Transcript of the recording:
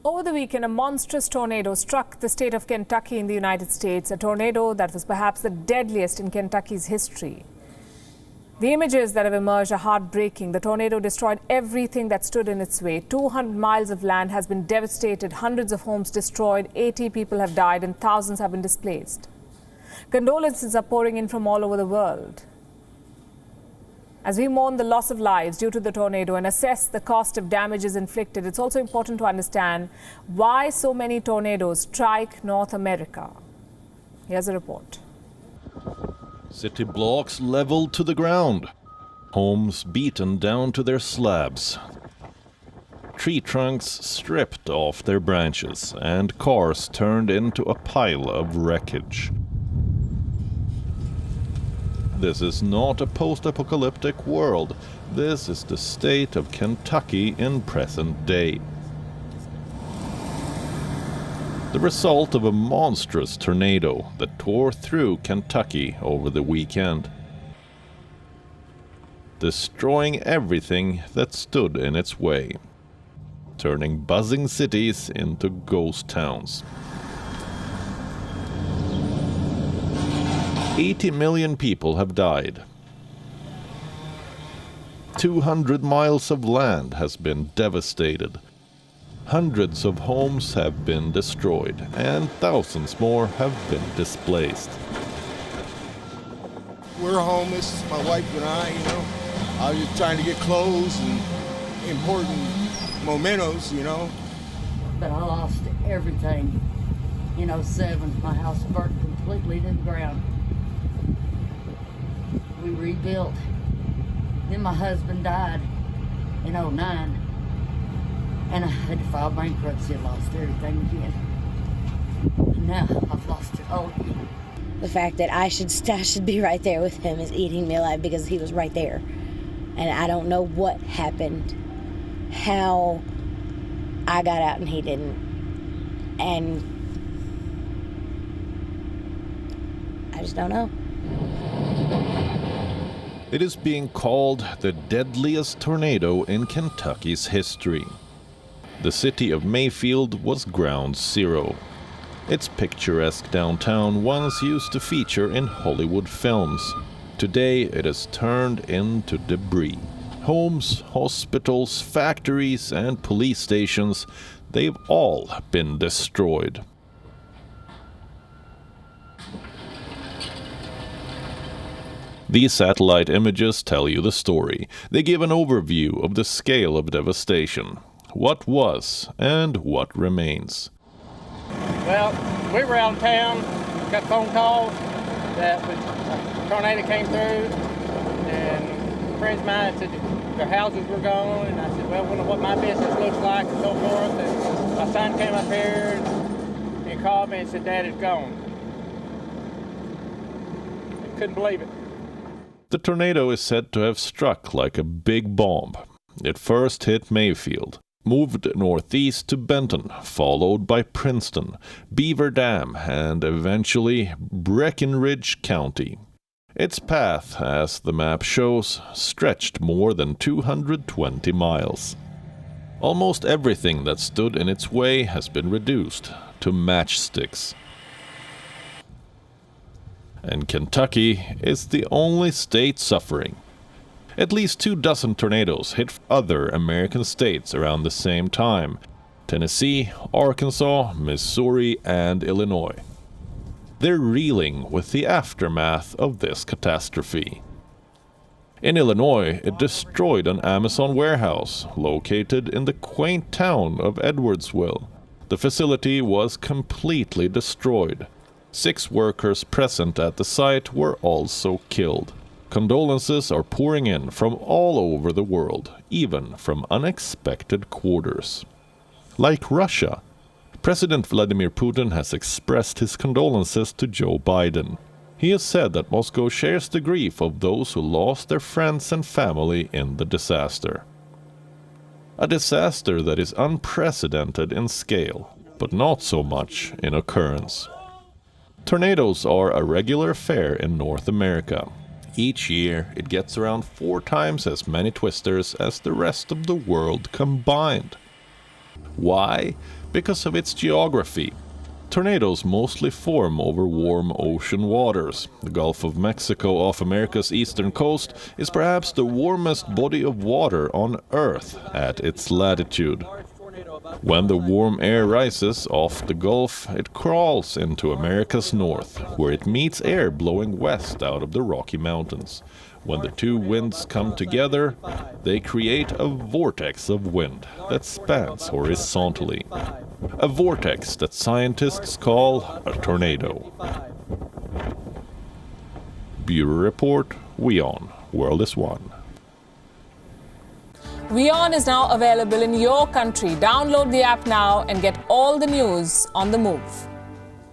Over the weekend, a monstrous tornado struck the state of Kentucky in the United States, a tornado that was perhaps the deadliest in Kentucky's history. The images that have emerged are heartbreaking. The tornado destroyed everything that stood in its way. 200 miles of land has been devastated, hundreds of homes destroyed, 80 people have died, and thousands have been displaced. Condolences are pouring in from all over the world. As we mourn the loss of lives due to the tornado and assess the cost of damages inflicted, it's also important to understand why so many tornadoes strike North America. Here's a report. City blocks leveled to the ground. Homes beaten down to their slabs. Tree trunks stripped off their branches and cars turned into a pile of wreckage. This is not a post-apocalyptic world. This is the state of Kentucky in present day. The result of a monstrous tornado that tore through Kentucky over the weekend, destroying everything that stood in its way, turning buzzing cities into ghost towns. 80 million people have died. 200 miles of land has been devastated. Hundreds of homes have been destroyed, and thousands more have been displaced. We're homeless, my wife and I. I was just trying to get clothes and important mementos, But I lost everything. 7, my house burnt completely to the ground. We rebuilt. Then my husband died in 2009. And I had to file bankruptcy and lost everything again. And now I've lost it all again. The fact that I should be right there with him is eating me alive because he was right there. And I don't know what happened, how I got out and he didn't. And I just don't know. It is being called the deadliest tornado in Kentucky's history. The city of Mayfield was ground zero. Its picturesque downtown once used to feature in Hollywood films. Today it is turned into debris. Homes, hospitals, factories and police stations, they've all been destroyed. These satellite images tell you the story. They give an overview of the scale of devastation, what was and what remains. Well, we were out in town, got phone calls that a tornado came through, and friends of mine said their houses were gone, and I said, well, I wonder what my business looks like and so forth. And my son came up here and called me and said, Dad, it's gone. I couldn't believe it. The tornado is said to have struck like a big bomb. It first hit Mayfield, moved northeast to Benton, followed by Princeton, Beaver Dam, and eventually Breckinridge County. Its path, as the map shows, stretched more than 220 miles. Almost everything that stood in its way has been reduced to matchsticks. And Kentucky is the only state suffering. At least 24 tornadoes hit other American states around the same time: Tennessee, Arkansas, Missouri, and Illinois. They're reeling with the aftermath of this catastrophe. In Illinois, it destroyed an Amazon warehouse located in the quaint town of Edwardsville. The facility was completely destroyed. 6 workers present at the site were also killed. Condolences are pouring in from all over the world, even from unexpected quarters. Like Russia, President Vladimir Putin has expressed his condolences to Joe Biden. He has said that Moscow shares the grief of those who lost their friends and family in the disaster. A disaster that is unprecedented in scale, but not so much in occurrence. Tornadoes are a regular affair in North America. Each year, it gets around 4 times as many twisters as the rest of the world combined. Why? Because of its geography. Tornadoes mostly form over warm ocean waters. The Gulf of Mexico off America's eastern coast is perhaps the warmest body of water on Earth at its latitude. When the warm air rises off the Gulf, it crawls into America's north, where it meets air blowing west out of the Rocky Mountains. When the two winds come together, they create a vortex of wind that spans horizontally. A vortex that scientists call a tornado. Bureau Report, WION, World is One. WION is now available in your country. Download the app now and get all the news on the move.